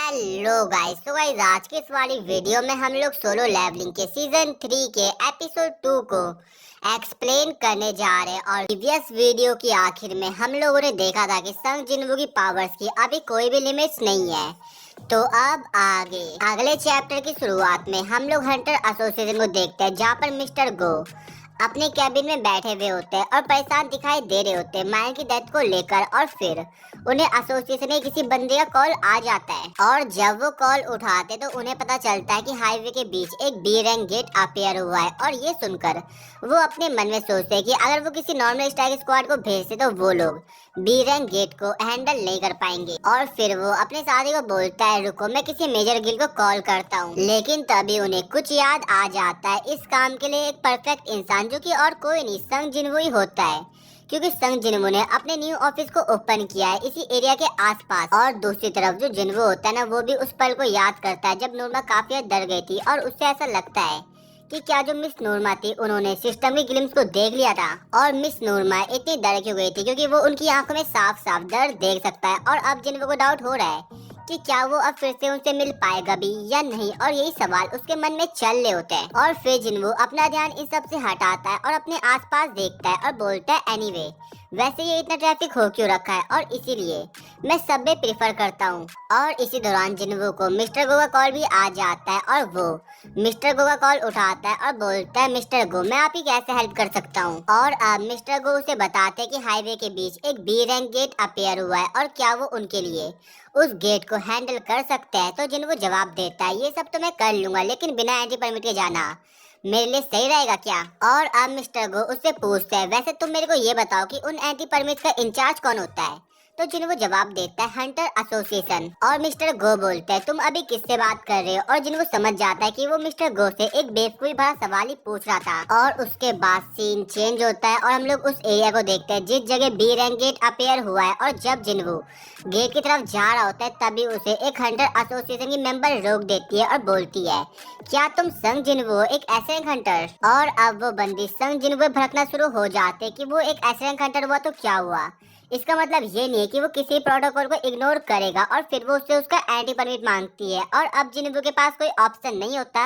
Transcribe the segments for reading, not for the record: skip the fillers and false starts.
Hello guys, तो guys आज के इस वाली वीडियो में हम लोग सोलो लेवलिंग के सीजन 3 के एपिसोड 2 को एक्सप्लेन करने जा रहे हैं। और प्रीवियस वीडियो की आखिर में हम लोगों ने देखा था कि संग जिन्वू की पावर्स की अभी कोई भी लिमिट्स नहीं है। तो अब आगे अगले चैप्टर की शुरुआत में हम लोग हंटर एसोसिएशन को देखते हैं, जहाँ पर मिस्टर गो अपने कैबिन में बैठे हुए होते हैं और परेशान दिखाई दे रहे होते हैं माइल की डेथ को लेकर। और फिर उन्हें एसोसिएशन के किसी बंदे का कॉल आ जाता है और जब वो कॉल उठाते तो उन्हें पता चलता है कि हाईवे के बीच एक बी रैंक गेट अपीयर हुआ है। और ये सुनकर वो अपने मन में सोचते हैं कि अगर वो किसी नॉर्मल स्ट्राइक स्क्वाड को भेजते तो वो लोग बी रैंक गेट को हैंडल नहीं कर पाएंगे। और फिर वो अपने साथी को बोलता है, रुको मैं किसी मेजर गिल को कॉल करता हूँ। लेकिन तभी उन्हें कुछ याद आ जाता है, इस काम के लिए एक परफेक्ट इंसान जो कि और कोई नहीं संग जिन्वू ही होता है, क्योंकि संग जिन्वू ने अपने न्यू ऑफिस को ओपन किया है इसी एरिया के आसपास। और दूसरी तरफ जो जिन्वू होता है ना, वो भी उस पल को याद करता है जब नूरमा काफी डर गई थी। और उससे ऐसा लगता है कि क्या जो मिस नूरमा थी उन्होंने सिस्टम की ग्लिम्स को देख लिया था। और मिस नूरमा इतनी डर क्यों गई थी, क्योंकि वो उनकी आंखों में साफ साफ डर देख सकता है। और अब जिन्वू को डाउट हो रहा है कि क्या वो अब फिर से उनसे मिल पाएगा भी या नहीं। और यही सवाल उसके मन में चल रहे होते हैं। और फिर जिन्वू अपना ध्यान इन सब से हटाता है और अपने आसपास देखता है और बोलता है, एनीवे वैसे ये इतना ट्रैफिक हो क्यों रखा है और इसीलिए मैं सबवे प्रेफर करता हूँ। और इसी दौरान जिन्वू को मिस्टर गो का कॉल भी आ जाता है और वो मिस्टर गो का कॉल उठाता है और बोलता है, मिस्टर गो मैं आपकी कैसे हेल्प कर सकता हूँ। और अब मिस्टर गो उसे बताते हैं कि हाईवे के बीच एक बी रैंक गेट अपीयर हुआ है और क्या वो उनके लिए उस गेट को हैंडल कर सकते हैं। तो जिन्वू जवाब देता है, ये सब तो मैं कर लूंगा, लेकिन बिना एंटी परमिट के जाना मेरे लिए सही रहेगा क्या। और अब मिस्टर गो उससे पूछते हैं, वैसे तुम मेरे को ये बताओ कि उन एंटी परमिट का इंचार्ज कौन होता है। तो जिन्वू जवाब देता है, हंटर एसोसिएशन। और मिस्टर गो बोलते हैं, तुम अभी किससे बात कर रहे हो। और जिन्वू समझ जाता है कि वो मिस्टर गो से एक बेवकूफी भरा सवाल ही पूछ रहा था। और उसके बाद सीन चेंज होता है और हम लोग उस एरिया को देखते हैं जिस जगह बी रैंक गेट अपीयर हुआ है। और जब जिन्वू गेट की तरफ जा रहा होता है तभी उसे एक हंटर एसोसिएशन की मेंबर रोक देती है और बोलती है, क्या तुम संग जिन्वू एक ऐसे रैंक हंटर। और अब वो बंदी संग जिन्वू भड़कना शुरू हो जाते कि वो एक ऐसे रैंक हंटर हुआ तो क्या हुआ। इसका मतलब ये नहीं है कि वो किसी प्रोटोकॉल को इग्नोर करेगा। और फिर वो उससे उसका एंटी परमिट मांगती है। और अब जिन्वू के पास कोई ऑप्शन नहीं होता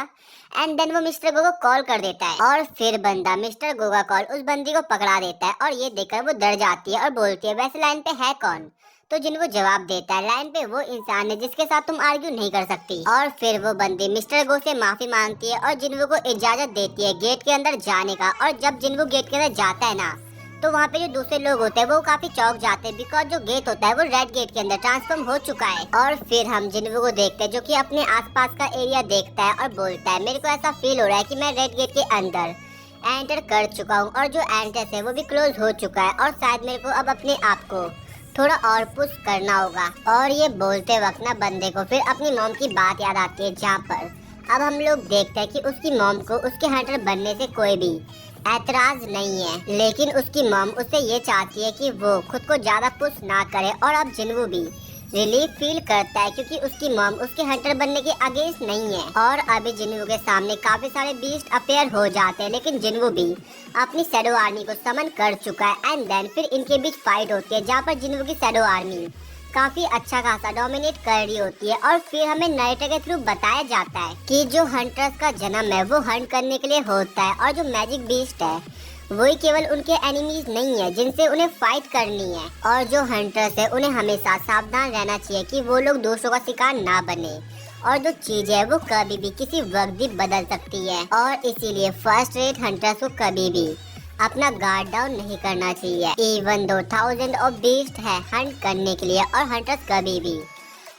एंड देन वो मिस्टर गो को कॉल कर देता है। और फिर बंदा मिस्टर गो का कॉल उस बंदी को पकड़ा देता है और ये देखकर वो डर जाती है और बोलती है, वैसे लाइन पे है कौन। तो जिन्वू जवाब देता है, लाइन पे वो इंसान है जिसके साथ तुम आर्ग्यू नहीं कर सकती। और फिर वो बंदी मिस्टर गो से माफी मांगती है और जिन्वू को इजाजत देती है गेट के अंदर जाने का। और जब जिन्वू गेट के अंदर जाता है ना, तो वहाँ पे जो दूसरे लोग होते हैं वो काफी चौंक जाते हैं, बिकॉज जो गेट होता है वो रेड गेट के अंदर ट्रांसफॉर्म हो चुका है। और फिर हम जिन्वू को देखते हैं जो कि अपने आसपास का एरिया देखता है और बोलता है, मेरे को ऐसा फील हो रहा है कि मैं रेड गेट के अंदर एंटर कर चुका हूँ और जो एंट्रेंस है वो भी क्लोज हो चुका है। और शायद मेरे को अब अपने आप को थोड़ा और पुश करना होगा। और ये बोलते वक्त ना बंदे को फिर अपनी मॉम की बात याद आती है, जहाँ पर अब हम लोग देखते हैं कि उसकी मॉम को उसके हंटर बनने से कोई भी ऐतराज नहीं है, लेकिन उसकी मॉम उससे ये चाहती है कि वो खुद को ज्यादा पुश ना करे। और अब जिन्वू भी रिलीफ फील करता है क्योंकि उसकी मॉम उसके हंटर बनने के अगेंस्ट नहीं है। और अभी जिन्वू के सामने काफी सारे बीस्ट अपीयर हो जाते हैं, लेकिन जिन्वू भी अपनी शैडो आर्मी को समन कर चुका है। एंड देन फिर इनके बीच फाइट होती है, जहाँ पर जिन्वू की शैडो आर्मी काफी अच्छा खासा डोमिनेट कर रही होती है। और फिर हमें नरेटर के थ्रू बताया जाता है कि जो हंटर्स का जन्म है वो हंट करने के लिए होता है और जो मैजिक बीस्ट है वही केवल उनके एनिमीज नहीं है जिनसे उन्हें फाइट करनी है। और जो हंटर्स है उन्हें हमेशा सावधान रहना चाहिए कि वो लोग दूसरों का शिकार ना बने। और जो चीज है वो कभी भी किसी वक्त भी बदल सकती है। और इसीलिए फर्स्ट रेट हंटर्स को कभी भी अपना गार्ड डाउन नहीं करना चाहिए, even though thousand of beast है हंट करने के लिए। और हंटर्स कभी भी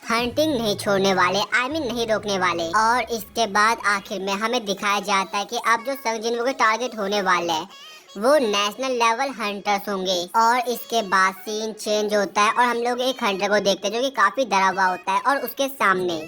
हंटिंग नहीं छोड़ने वाले, आई मीन नहीं रोकने वाले। और इसके बाद आखिर में हमें दिखाया जाता है कि अब जो संग जिन्वू के टारगेट होने वाले हैं वो नेशनल लेवल हंटर्स होंगे। और इसके बाद सीन चेंज होता है और हम लोग एक हंटर को देखते हैं जो कि काफी डरा हुआ होता है और उसके सामने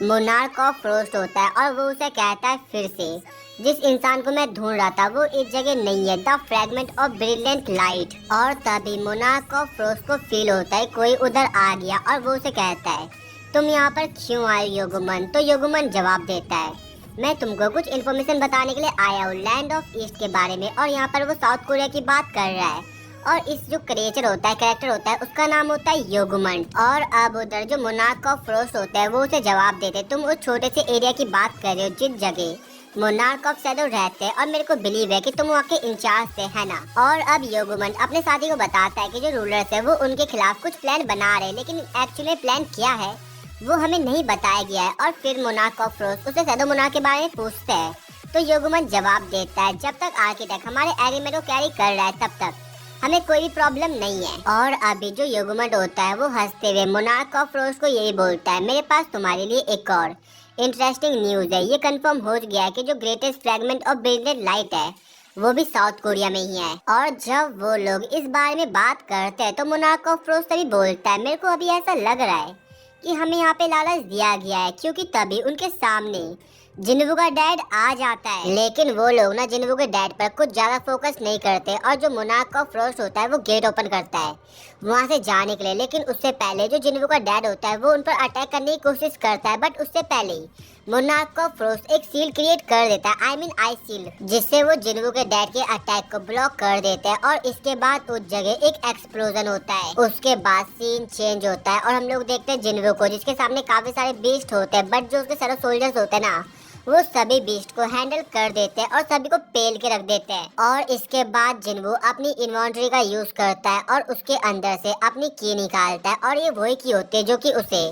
मोनार्क ऑफ फ्रोस्ट होता है। और वो उसे कहता है, फिर से जिस इंसान को मैं ढूंढ रहा था वो इस जगह नहीं है, the fragment of brilliant light. और तभी मोनार्क ऑफ फ्रोस्ट को फील होता है कोई उधर आ गया और वो उसे कहता है, तुम यहाँ पर क्यों आए योगुमन। तो योगुमन जवाब देता है, मैं तुमको कुछ इन्फॉर्मेशन बताने के लिए आया हूँ लैंड ऑफ ईस्ट के बारे में। और यहाँ पर वो साउथ कोरिया की बात कर रहा है और इस जो क्रिएचर होता है, कैरेक्टर होता है, उसका नाम होता है योगुमंड। और अब उधर जो मोनार्क ऑफ फ्रोस्ट होता है वो उसे जवाब देते, तुम उस छोटे से एरिया की बात कर रहे हो जिस जगह मोनार्क ऑफ शैडो रहते हैं, और मेरे को बिलीव है कि तुम वहाँ के इंचार्ज थे, है ना। और अब योगुमंड अपने साथी को बताता है कि जो रूलर्स है वो उनके खिलाफ कुछ प्लान बना रहे हैं, लेकिन एक्चुअली प्लान क्या है वो हमें नहीं बताया गया है। और फिर मोनार्क ऑफ फ्रोस्ट उसे शैडो मोनार्क के बारे में पूछते हैं, तो योगुमंड जवाब देता है, जब तक आर्किटेक्ट हमारे एरिया को कैरी कर रहा है तब तक हमें कोई भी प्रॉब्लम नहीं है। और अभी जो योगुमंड होता है वो हंसते हुए मोनार्क ऑफ फ्रोस्ट को यही बोलता है, मेरे पास तुम्हारे लिए एक और इंटरेस्टिंग न्यूज है। ये कंफर्म हो गया है कि जो greatest fragment of brilliant light है वो भी साउथ कोरिया में ही है। और जब वो लोग इस बारे में बात करते हैं तो मोनार्क ऑफ फ्रोस्ट तभी बोलता है, मेरे को अभी ऐसा लग रहा है कि हमें यहाँ पे लालच दिया गया है, क्योंकि तभी उनके सामने जिन्वू का डैड आ जाता है। लेकिन वो लोग ना जिन्वू के डैड पर कुछ ज्यादा फोकस नहीं करते, और जो मोनार्क ऑफ फ्रोस्ट होता है वो गेट ओपन करता है वहाँ से जाने के लिए। लेकिन उससे पहले जो जिन्वू का डैड होता है वो उन पर अटैक करने की कोशिश करता है, बट उससे पहले ही मोनार्क ऑफ फ्रोस्ट एक सील क्रिएट कर देता है, आई मीन आइस सील, जिससे वो जिन्वू के डैड के अटैक को ब्लॉक कर देता है। और इसके बाद उस जगह एक एक्सप्लोजन होता है। उसके बाद सीन चेंज होता है और हम लोग देखते हैं जिन्वू को, जिसके सामने काफी सारे बीस्ट होते हैं, बट जो उसके सारे सोल्जर्स होते हैं ना वो सभी बीस्ट को हैंडल कर देते हैं और सभी को पेल के रख देते हैं। और इसके बाद जिन्वू अपनी इन्वेंटरी का यूज करता है और उसके अंदर से अपनी की निकालता है, और ये वही की होती है जो कि उसे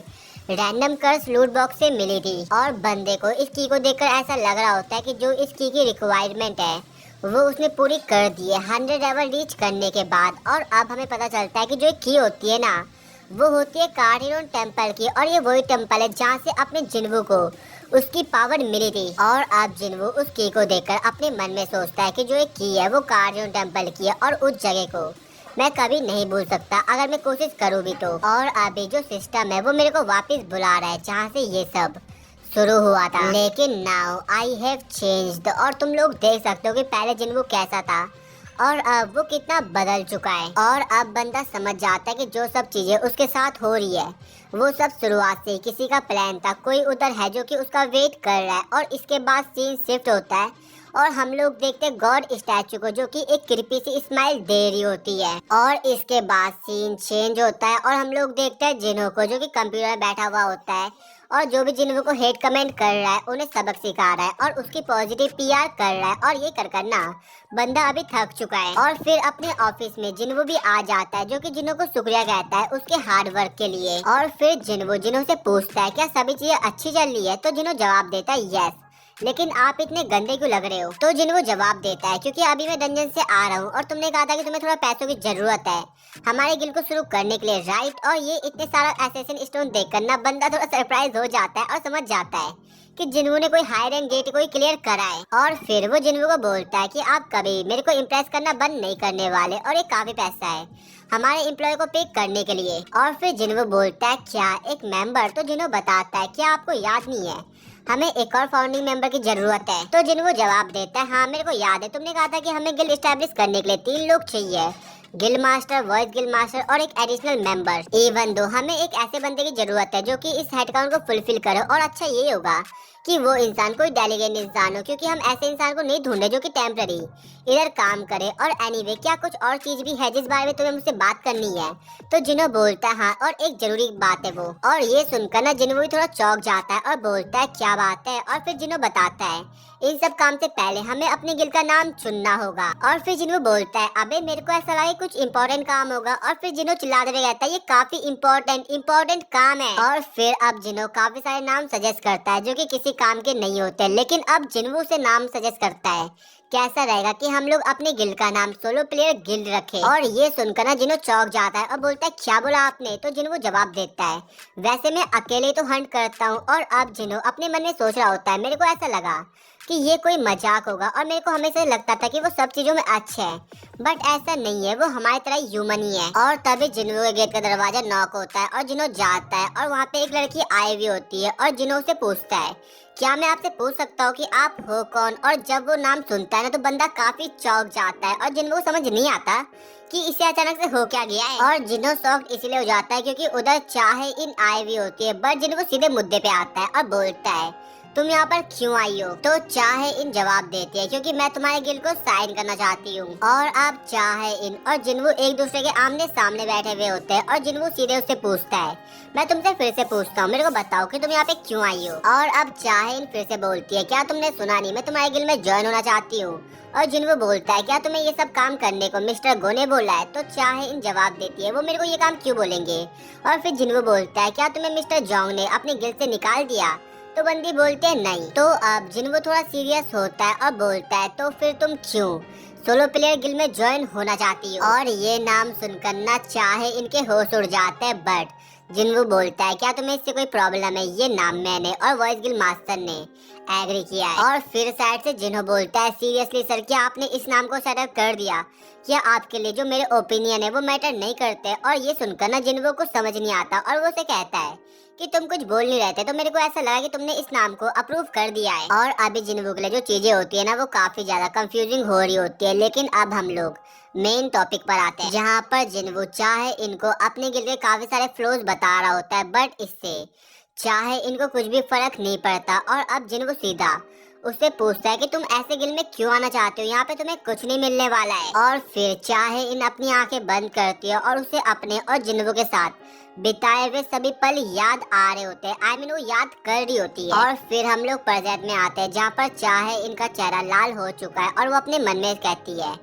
रैंडम कर्स लूट बॉक्स से मिली थी। और बंदे को इस की को देखकर ऐसा लग रहा होता है कि जो इस की रिक्वायरमेंट है वो उसने पूरी कर दी है 100 लेवल रीच करने के बाद। और अब हमें पता चलता है कि जो एक की होती है ना वो होती है कार्डियन टेम्पल की, और ये वही टेम्पल है जहाँ से अपने जिन्वू को उसकी पावर मिली थी। और अब जिन्वू उस की को देखकर अपने मन में सोचता है कि जो एक की है वो कार्डियन टेम्पल की है, और उस जगह को मैं कभी नहीं भूल सकता अगर मैं कोशिश करूँ भी तो। और अभी जो सिस्टम है वो मेरे को वापस बुला रहा है जहाँ से ये सब शुरू हुआ था। लेकिन नाउ आई हैव चेंज्ड, और तुम लोग देख सकते हो कि पहले जिन्वू कैसा था और अब वो कितना बदल चुका है। और अब बंदा समझ जाता है कि जो सब चीजें उसके साथ हो रही है वो सब शुरुआत से किसी का प्लान था। कोई उधर है जो कि उसका वेट कर रहा है। और इसके बाद सीन शिफ्ट होता है और हम लोग देखते हैं गॉड स्टैचू को, जो कि एक कृपी सी स्माइल दे रही होती है। और इसके बाद सीन चेंज होता है और हम लोग देखते हैं जिन्हों को, जो कि कंप्यूटर में बैठा हुआ होता है और जो भी जिन्हों को हेट कमेंट कर रहा है उन्हें सबक सिखा रहा है और उसकी पॉजिटिव पीआर कर रहा है। और ये कर करना बंदा अभी थक चुका है। और फिर अपने ऑफिस में जिन्हों भी आ जाता है, जो कि जिन्हों को शुक्रिया कहता है उसके हार्ड वर्क के लिए। और फिर जिन्हों से पूछता है क्या सभी चीजें अच्छी चल रही है, तो जिन्हों जवाब देता है यस, लेकिन आप इतने गंदे क्यों लग रहे हो। तो जिन्हों जवाब देता है क्योंकि अभी मैं डंजन से आ रहा हूँ और तुमने कहा था कि तुम्हें थोड़ा पैसों की जरूरत है हमारे गिल को शुरू करने के लिए, राइट। और ये इतने सारा एसेसिन स्टोन देखकर ना बंदा थोड़ा सरप्राइज हो जाता है और समझ जाता है कि जिन्हों ने कोई हाई रैंक गेट कोई क्लियर करा है। और फिर वो जिन्हों को बोलता है कि आप कभी मेरे को इम्प्रेस करना बंद नहीं करने वाले, और ये काफी पैसा है हमारे एम्प्लॉय को पे करने के लिए। और फिर जिन्हों बोलता है क्या एक मेंबर, तो जिन्हों बताता है क्या आपको याद नहीं है हमें एक और फाउंडिंग मेंबर की जरूरत है। तो जिन्हों जवाब देता है हाँ मेरे को याद है, तुमने कहा था कि हमें गिल्ड एस्टैब्लिश करने के लिए 3 लोग चाहिए, guild master, voice guild master और एक एडिशनल मेंबर। इवन दो हमें एक ऐसे बंदे की जरूरत है जो कि इस हेड काउंट को फुलफिल करे। और अच्छा ये होगा कि वो इंसान कोई डेलीगेट इंसान हो, क्योंकि हम ऐसे इंसान को नहीं ढूंढे जो कि टेम्पररी इधर काम करे। और एनीवे क्या कुछ और चीज भी है जिस बारे में तुम्हें मुझसे बात करनी है। तो जिन्हों बोलता है हाँ, और एक जरूरी बात है वो। और ये सुनकर ना जिन्हों भी थोड़ा चौंक जाता है और बोलता है क्या बात है। और फिर जिन्हों बताता है इन सब काम से पहले हमें अपने गिल का नाम चुनना होगा। और फिर जिन्हों बोलता है अबे मेरे को ऐसा लगा कुछ इंपॉर्टेंट काम होगा। और फिर जिन्हों चिल्लाते हुए कहता है ये काफी इम्पोर्टेंट काम है। और फिर अब जिन्हों काफी सारे नाम सजेस्ट करता है जो कि किसी काम के नहीं होते, लेकिन अब जिन्हों से नाम सजेस्ट करता है कैसा रहेगा कि हम लोग अपने गिल्ड का नाम सोलो प्लेयर गिल्ड रखें। और ये सुनकर ना जिन्हों चौंक जाता है और बोलता है क्या बोला आपने। तो जिन्हों जवाब देता है वैसे मैं अकेले तो हंट करता हूँ। और अब जिन्हों अपने मन में सोच रहा होता है मेरे को ऐसा लगा कि ये कोई मजाक होगा, और मेरे को हमेशा लगता था कि वो सब चीजों में अच्छे है, बट ऐसा नहीं है, वो हमारी तरह ह्यूमन ही है। और तभी जिन्हों के गेट का दरवाजा नॉक होता है और जिन्हों जाता है और वहाँ पे एक लड़की आई हुई होती है और जिन्हों से पूछता है क्या मैं आपसे पूछ सकता हूँ कि आप हो कौन। और जब वो नाम सुनता है ना तो बंदा काफी चौंक जाता है और जिन्हों को समझ नहीं आता कि इसे अचानक से हो क्या गया है। और जिन्हों शॉक्ड इसलिए हो जाता है क्योंकि उधर चाहे इन आई हुई होती है, बट जिन्हों को सीधे मुद्दे पे आता है और बोलता है तुम यहाँ पर क्यों आई हो? तो चाहे इन जवाब देती है क्योंकि मैं तुम्हारे गिल को साइन करना चाहती हूँ। और अब चाहे इन और जिन्वू एक दूसरे के आमने सामने बैठे हुए होते हैं और जिन्वू सीधे उससे पूछता है, मैं तुमसे फिर से पूछता हूँ, मेरे को बताओ कि तुम यहाँ पे क्यों आई हो? और अब चाहे इन फिर से बोलती है, क्या तुमने सुना नहीं, मैं तुम्हारे गिल में ज्वाइन होना चाहती हूँ। और जिन्वू बोलता है, क्या तुम्हें ये सब काम करने को मिस्टर गो ने बोला है? तो चाहे इन जवाब देती है, वो मेरे को ये काम क्यों बोलेंगे? और फिर जिन्वू बोलता है, क्या तुम्हें मिस्टर जोंग ने अपने गिल से निकाल दिया? तो बंदी बोलते हैं नहीं। तो अब जिन्वू थोड़ा सीरियस होता है और बोलता है, तो फिर तुम क्यों सोलो प्लेयर गिल में ज्वाइन होना चाहती हो? और ये नाम सुनकर ना चाहे इनके होश उड़ जाते हैं, बट जिन्वू बोलता है, क्या तुम्हें इससे कोई प्रॉब्लम है? ये नाम मैंने और वॉइस गिल मास्टर ने एग्री किया है। और फिर साइड से जिन्हो बोलता है, सीरियसली सर, क्या आपने इस नाम को सेटअप कर दिया? क्या आपके लिए जो मेरे ओपिनियन है वो मैटर नहीं करते? और ये सुनकर ना जिन्हो को समझ नहीं आता और वो उसे कहता है कि तुम कुछ बोल नहीं रहे थे, तो मेरे को ऐसा लगा कि तुमने इस नाम को अप्रूव कर दिया है। और अभी जिन्हो के लिए जो चीजें होती है ना वो काफी ज्यादा कंफ्यूजिंग हो रही होती है। लेकिन अब हम लोग मेन टॉपिक पर आते हैं, जहाँ पर जिन्हो चाहे इनको अपने गिल के काफी सारे फ्लोज बता रहा होता है, बट इससे चाहे इनको कुछ भी फर्क नहीं पड़ता। और अब जिन्हो सीधा उससे पूछता है कि तुम ऐसे गिल में क्यों आना चाहते हो? यहाँ पे तुम्हें कुछ नहीं मिलने वाला है। और फिर चाहे इन अपनी आंखें बंद करती है और उसे अपने और जिन्हो के साथ बिताए हुए सभी पल याद आ रहे होते हैं। आई मीन वो याद कर रही होती है। और फिर हम लोग प्रेजेंट में आते हैं, जहाँ पर चाहे इनका चेहरा लाल हो चुका है और वो अपने मन में कहती है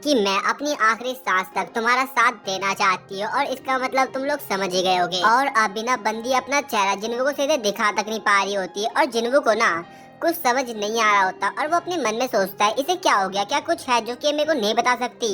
कि मैं अपनी आखिरी सांस तक तुम्हारा साथ देना चाहती हूँ। और इसका मतलब तुम लोग समझ ही गए होगे। और अभी ना बंदी अपना चेहरा जिन्वू को सीधे दिखा तक नहीं पा रही होती है और जिन्वू को ना कुछ समझ नहीं आ रहा होता और वो अपने मन में सोचता है, इसे क्या हो गया, क्या कुछ है जो कि मेरे को नहीं बता सकती?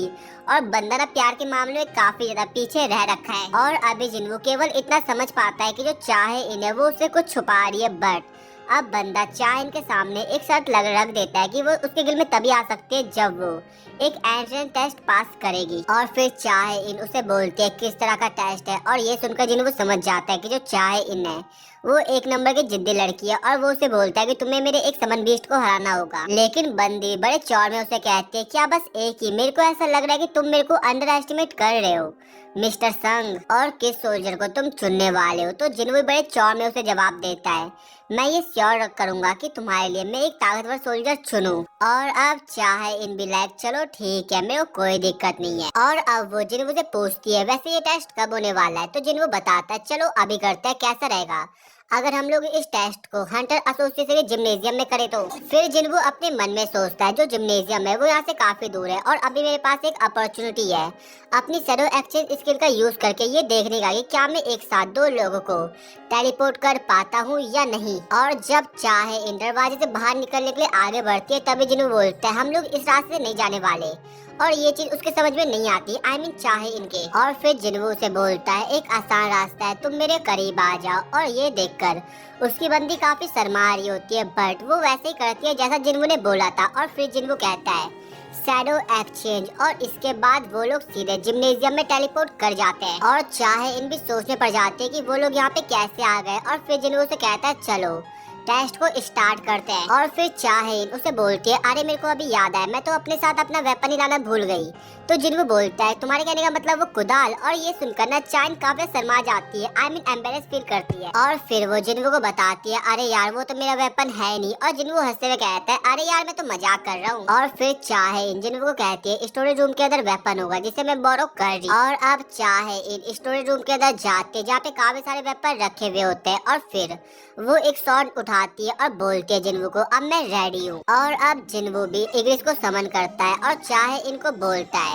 और बंदा ना प्यार के मामले में काफी ज्यादा पीछे रह रखा है। और अभी जिन्वू केवल इतना समझ पाता है कि जो चाहे इन्हें वो उससे कुछ छुपा रही है, बट अब बंदा चाहे इनके सामने एक शर्त रख देता है कि वो उसके गिल में तभी आ सकती है जब वो एक एंट्रेंस टेस्ट पास करेगी। और फिर चाहे इन उसे बोलते है किस तरह का टेस्ट है। और ये सुनकर जिन्हें वो समझ जाता है कि जो चाहे इन है वो एक नंबर की जिद्दी लड़की है। और वो उसे बोलता है कि तुम्हें मेरे एक समन बीस्ट को हराना होगा। लेकिन बंदी बड़े चौड़ में उसे कहती है, क्या बस एक ही? मेरे को ऐसा लग रहा है कि तुम मेरे को अंडर एस्टिमेट कर रहे हो मिस्टर संग, और किस सोल्जर को तुम चुनने वाले हो? तो जिन्होंने बड़े चौड़ में उसे जवाब देता है, मैं ये श्योर करूंगा कि तुम्हारे लिए मैं एक ताकतवर सोल्जर चुनूं। और अब चाहे इन भी लाइक, चलो ठीक है, मेरे को कोई दिक्कत नहीं है। और अब वो जिन्हों से पूछती है, वैसे ये टेस्ट कब होने वाला है? तो जिन्हों बताता है, चलो अभी करते हैं, कैसा रहेगा अगर हम लोग इस टेस्ट को हंटर एसोसिएशन के जिम्नेजियम में करें? तो फिर जिन्हों अपने मन में सोचता है, जो जिम्नेजियम है वो यहाँ से काफी दूर है और अभी मेरे पास एक अपॉर्चुनिटी है अपनी शैडो एक्सचेंज स्किल का यूज करके ये देखने का कि क्या मैं एक साथ दो लोगों को टेलीपोर्ट कर पाता हूँ या नहीं। और जब चाहे इन दरवाजे से बाहर निकलने के लिए आगे बढ़ती है, तभी जिन्हों बोलता है, हम लोग इस रास्ते से नहीं जाने वाले। और ये चीज उसके समझ में नहीं आती, आई मीन चाहे इनके। और फिर जिन्हों से बोलता है, एक आसान रास्ता है, तुम मेरे करीब आ जाओ। और ये देखकर उसकी बंदी काफी शर्मा रही होती है, बट वो वैसे ही करती है जैसा जिन्हों ने बोला था। और फिर जिन्हों कहता है शैडो एक्सचेंज, और इसके बाद वो लोग सीधे जिम्नेजियम में टेलीपोर्ट कर जाते हैं। और चाहे इन भी सोचने पड़ जाते हैं कि वो लोग यहाँ पे कैसे आ गए। और फिर जिन्हों से कहता है, चलो टेस्ट को स्टार्ट करते हैं। और फिर चाहे उसे बोलती है, अरे मेरे को अभी याद आया, मैं तो अपने साथ अपना वेपन ही लाना भूल गई। तो जिन्हों बोलता है, तुम्हारे कहने का मतलब वो कुदाल? और ये सुनकर ना चाइन काफी शर्मा जाती है, आई मीन एम्बेरेस फील करती है। और फिर वो जिन्हों को बताती है, अरे यार वो तो मेरा वेपन है नहीं। और जिन्हों हंसते हुए कहता है, अरे यार मैं तो मजाक कर रहा हूँ। और फिर चाहे जिन्हों को कहती है, स्टोरेज रूम के अंदर वेपन होगा जिसे मैं बोरो कर रही। और अब चाहे इन स्टोरेज रूम के अंदर जाते जहाँ पे काफी सारे वेपन रखे हुए होते हैं। और फिर वो एक शॉट उठाती है और बोलती है जिन्वू को, अब मैं रेडी हूँ। और अब जिन्वू भी इग्रिस को समन करता है और चाहे इनको बोलता है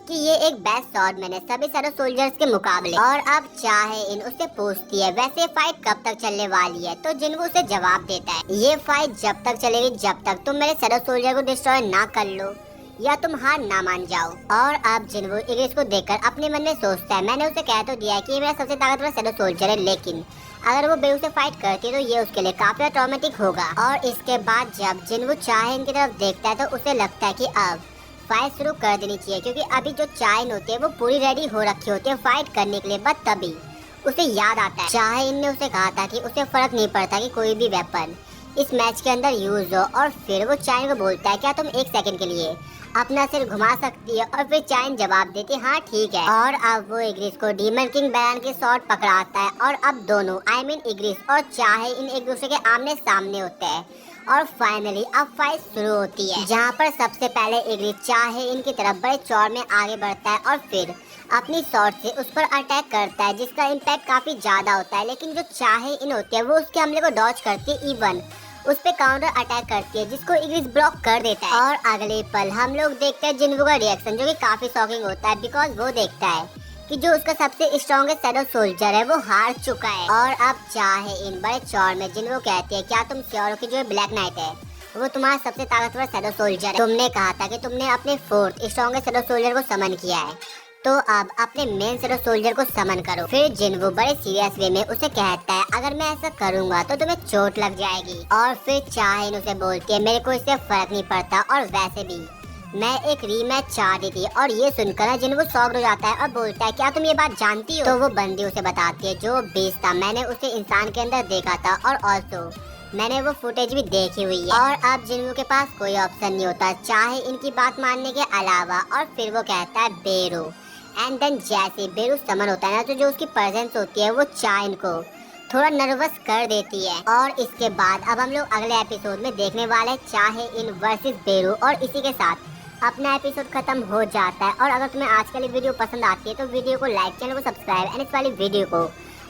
कि ये एक बेस्ट शॉट मैंने सभी सारे सोल्जर्स के मुकाबले। और अब चाहे इन उससे पूछती है, वैसे फाइट कब तक चलने वाली है? तो जिन्वू उसे जवाब देता है, ये फाइट जब तक चलेगी जब तक तुम मेरे सारे सोल्जर को डिस्ट्रॉय ना कर लो या तुम हार ना मान जाओ। और अब जिन्वू इग्रिस को देखकर अपने मन में सोचता है, मैंने उसे कह तो दिया है कि ये मेरा सबसे ताकतवर शैडो सोल्जर है, लेकिन अगर वो बेहू से फाइट करती है तो ये उसके लिए काफी ट्रॉमेटिक होगा। और इसके बाद जब जिन्वू चाहे इनकी तरफ देखता है तो उसे लगता है कि अब फाइट शुरू कर देनी चाहिए, क्योंकि अभी जो चाइन होती है वो पूरी रेडी हो रखी होती है फाइट करने के लिए। बट तभी उसे याद आता है, चाहे इनने उसे कहा था कि उसे फर्क नहीं पड़ता कि कोई भी वेपन इस मैच के अंदर यूज हो। और फिर वो चाइन को बोलता है, क्या तुम एक सेकंड के लिए अपना सिर घुमा सकती है और फिर चाइन जवाब देती है हाँ ठीक है। और अब वो इग्रिस को डीमन किंग बैरन के शॉट पकड़ाता है और अब दोनों इग्रिस और चाहे इन एक दूसरे के आमने सामने होते हैं। और फाइनली अब फाइट शुरू होती है, जहाँ पर सबसे पहले इग्रिस चाहे इनकी तरफ बड़े चौड़ में आगे बढ़ता है और फिर अपनी शॉट से उस पर अटैक करता है, जिसका इम्पैक्ट काफी ज्यादा होता है। लेकिन जो चाहे इन होती है वो उसके हमले को डॉज करती है, इवन उस पे काउंटर अटैक करती है, जिसको इग्रिस ब्लॉक कर देता है। और अगले पल हम लोग देखते हैं जिन्वू का रिएक्शन, जो कि काफी शॉकिंग होता है, बिकॉज वो देखता है कि जो उसका सबसे स्ट्रॉन्गेस्ट शैडो सोल्जर है वो हार चुका है। और अब चाहे इन बड़े चौड़ में जिन्वू कहती है क्या तुम श्योर हो कि जो ब्लैक नाइट है वो तुम्हारा सबसे ताकतवर शैडो सोल्जर है? तुमने कहा था कि तुमने अपने फोर्थ स्ट्रॉन्गेस्ट शैडो सोल्जर को समन किया है, तो अब अपने मेन शैडो सोल्जर को समन करो। फिर जिन्वू बड़े सीरियस वे में उसे कहता है अगर मैं ऐसा करूंगा तो तुम्हें चोट लग जाएगी। और फिर चाहे उसे बोलती है मेरे को इससे फर्क नहीं पड़ता, और वैसे भी मैं एक रीमैच चाह रही थी। और ये सुनकर जिन्वू शॉक्ड हो जाता है और बोलता है क्या तुम ये बात जानती हो? तो वो बंदी उसे बताती है जो बेस्ट था, मैंने उसे इंसान के अंदर देखा था और ऑल्सो मैंने वो फुटेज भी देखी हुई है। और अब जिन्वू के पास कोई ऑप्शन नहीं होता चाहे इनकी बात मानने के अलावा। और फिर वो कहता है बेरू। एंड देन जैसे बेरू समन होता है ना, तो जो उसकी प्रेजेंस होती है वो चाइन को थोड़ा नर्वस कर देती है। और इसके बाद अब हम लोग अगले एपिसोड में देखने वाले चाहे इन वर्सेस बेरू। और इसी के साथ अपना एपिसोड खत्म हो जाता है। और अगर तुम्हें आज वाली वीडियो पसंद आती है तो वीडियो को लाइक, चैनल को सब्सक्राइब एंड इस वाली वीडियो को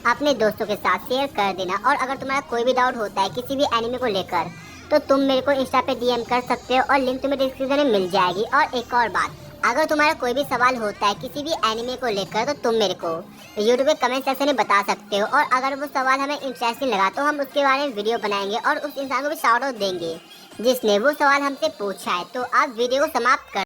अपने दोस्तों के साथ शेयर कर देना। और अगर तुम्हारा कोई भी डाउट होता है किसी भी एनिमे को लेकर तो तुम मेरे को इंस्टा पे डीएम कर सकते हो और लिंक तुम्हें डिस्क्रिप्शन में मिल जाएगी। और एक और बात, अगर तुम्हारा कोई भी सवाल होता है किसी भी एनिमे को लेकर तो तुम मेरे को यूट्यूब पे कमेंट सेक्शन में बता सकते हो। और अगर वो सवाल हमें इंटरेस्टिंग लगा तो हम उसके बारे में वीडियो बनाएंगे और उस इंसान को भी शाउट आउट देंगे जिसने वो सवाल हमसे पूछा है। तो आप वीडियो को समाप्त कर